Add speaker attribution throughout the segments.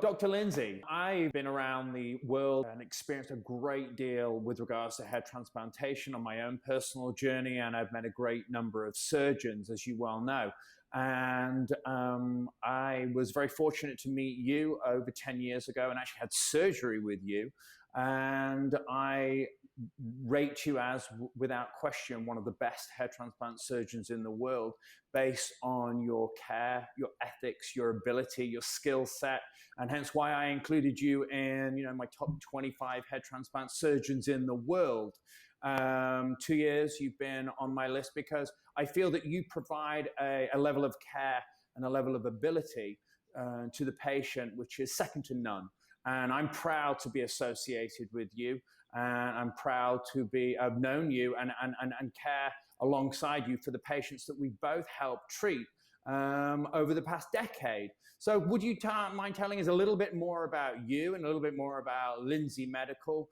Speaker 1: Dr. Lindsey, I've been around the world and experienced a great deal with regards to hair transplantation on my own personal journey, and I've met a great number of surgeons, as you well know. And I was very fortunate to meet you over 10 years ago and actually had surgery with you. And I rate you as, without question, one of the best hair transplant surgeons in the world based on your care, your ethics, your ability, your skill set, and hence why I included you in, my top 25 hair transplant surgeons in the world. 2 years you've been on my list because I feel that you provide a level of care and a level of ability to the patient which is second to none. And I'm proud to be associated with you. And I'm proud to have known you and care alongside you for the patients that we both helped treat over the past decade. So would you mind telling us a little bit more about you and a little bit more about Lindsey Medical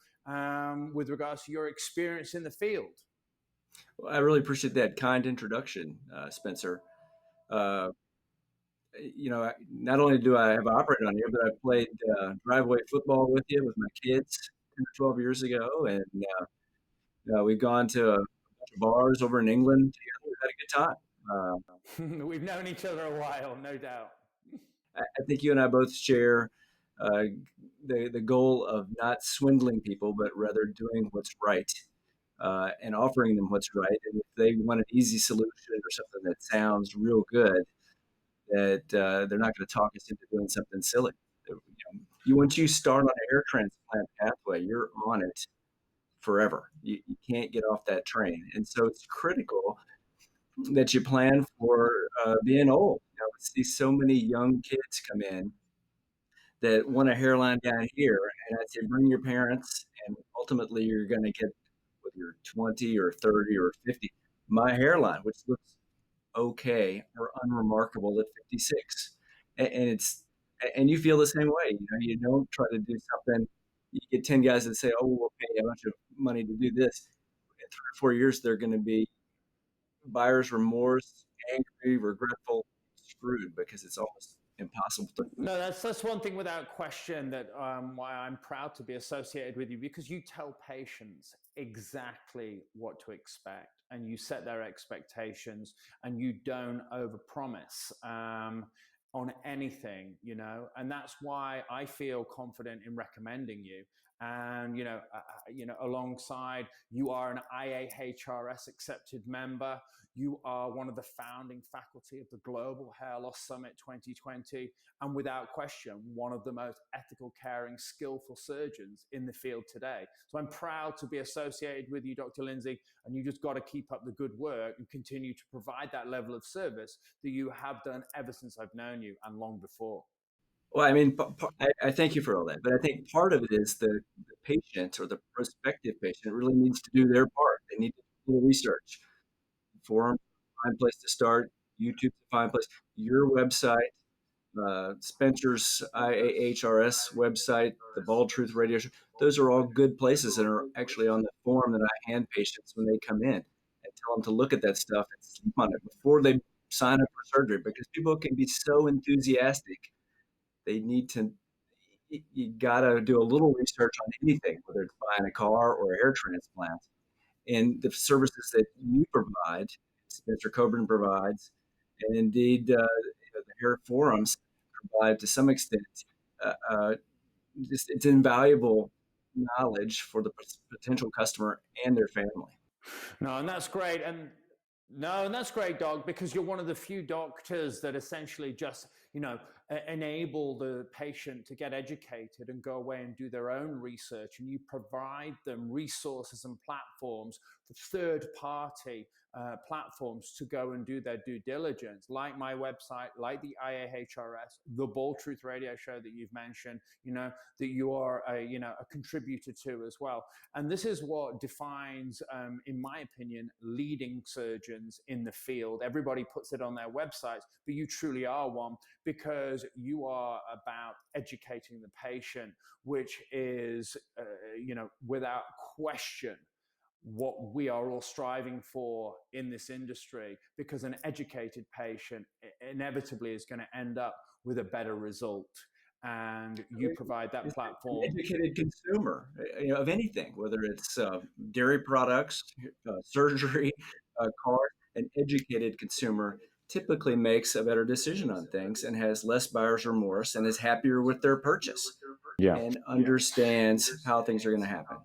Speaker 1: with regards to your experience in the field?
Speaker 2: Well, I really appreciate that kind introduction, Spencer. Uh, Not only do I have operated on you, but I played driveway football with you with my kids 10 or 12 years ago. And we've gone to a bunch of bars over in England together. We've had a good time.
Speaker 1: We've known each other a while, no doubt.
Speaker 2: I think you and I both share uh, the goal of not swindling people, but rather doing what's right and offering them what's right. And if they want an easy solution or something that sounds real good, that they're not going to talk us into doing something silly. Once you start on a hair transplant pathway, you're on it forever. You can't get off that train, and so it's critical that you plan for being old. We see so many young kids come in that want a hairline down here, and I'd say bring your parents, and ultimately you're going to get, whether you're 20 or 30 or 50, my hairline, which looks okay or unremarkable at 56. And it's and you feel the same way. You don't try to do something. You get 10 guys that say, "Oh, we'll pay you a bunch of money to do this." In 3 or 4 years, they're going to be buyer's remorse, angry, regretful, screwed because it's almost impossible to.
Speaker 1: No, that's one thing without question that why I'm proud to be associated with you, because you tell patients exactly what to expect and you set their expectations and you don't overpromise on anything, and that's why I feel confident in recommending you. And alongside, you are an IAHRS accepted member. You are one of the founding faculty of the Global Hair Loss Summit 2020, and without question, one of the most ethical, caring, skillful surgeons in the field today. So I'm proud to be associated with you, Dr. Lindsey, and you just got to keep up the good work and continue to provide that level of service that you have done ever since I've known you and long before.
Speaker 2: Well, I mean, I thank you for all that, but I think part of it is the patient or the prospective patient really needs to do their part. They need to do a little research. Forum, fine place to start. YouTube's a fine place. Your website, Spencer's IAHRS website, the Bald Truth Radio Show, those are all good places and are actually on the form that I hand patients when they come in and tell them to look at that stuff and sleep on it before they sign up for surgery, because people can be so enthusiastic. They need to, you got to do a little research on anything, whether it's buying a car or a hair transplant. And the services that you provide, Spencer Coburn provides, and indeed the hair forums provide to some extent, uh, uh, it's invaluable knowledge for the potential customer and their family.
Speaker 1: No, and that's great. And no, and that's great, Doc, because you're one of the few doctors that essentially just, enable the patient to get educated and go away and do their own research. And you provide them resources and platforms for third party platforms to go and do their due diligence, like my website, like the IAHRS, the Bald Truth Radio Show that you've mentioned, that you are a contributor to as well. And this is what defines, in my opinion, leading surgeons in the field. Everybody puts it on their websites, but you truly are one, because you are about educating the patient, which is, without question, what we are all striving for in this industry, because an educated patient inevitably is going to end up with a better result. and you provide that
Speaker 2: Is an
Speaker 1: platform.
Speaker 2: educated consumer, of anything, whether it's dairy products, surgery, cars. An educated consumer typically makes a better decision on things and has less buyer's remorse and is happier with their purchase
Speaker 1: Yeah.
Speaker 2: and understands how things are going to happen.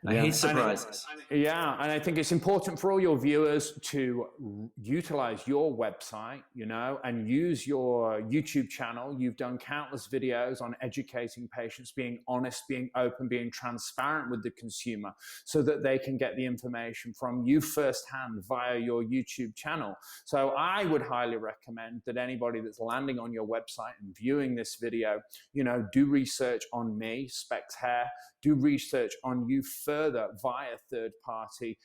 Speaker 2: I
Speaker 1: Yeah.
Speaker 2: hate surprises.
Speaker 1: Yeah. And I think it's important for all your viewers to utilize your website, and use your YouTube channel. You've done countless videos on educating patients, being honest, being open, being transparent with the consumer so that they can get the information from you firsthand via your YouTube channel. So I would highly recommend that anybody that's landing on your website and viewing this video, do research on me, SPEX-HAIR, do research on you further via third party,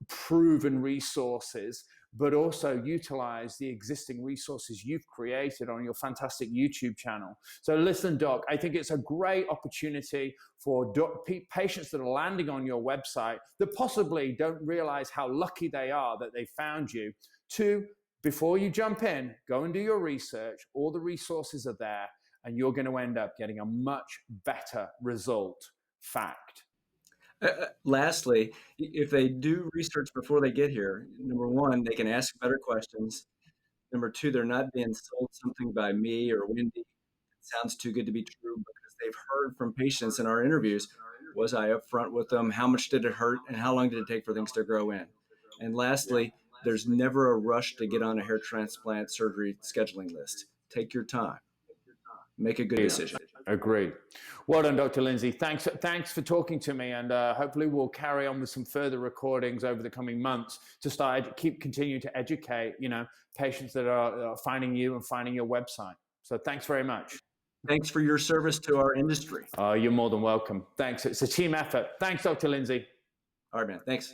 Speaker 1: proven resources, but also utilize the existing resources you've created on your fantastic YouTube channel. So listen, Doc, I think it's a great opportunity for patients that are landing on your website that possibly don't realize how lucky they are that they found you to, before you jump in, go and do your research. All the resources are there, and you're going to end up getting a much better result. Fact.
Speaker 2: Lastly, if they do research before they get here, number one, they can ask better questions. Number two, they're not being sold something by me or Wendy that sounds too good to be true because they've heard from patients in our interviews. Was I upfront with them? How much did it hurt? And how long did it take for things to grow in? And lastly, there's never a rush to get on a hair transplant surgery scheduling list. Take your time. Make a good decision.
Speaker 1: Agreed. Well done, Dr. Lindsey. Thanks for talking to me, and hopefully we'll carry on with some further recordings over the coming months to continue to educate, patients that are finding you and finding your website. So thanks very much.
Speaker 2: Thanks for your service to our industry.
Speaker 1: You're more than welcome. Thanks. It's a team effort. Thanks, Dr. Lindsey.
Speaker 2: All right, man. Thanks.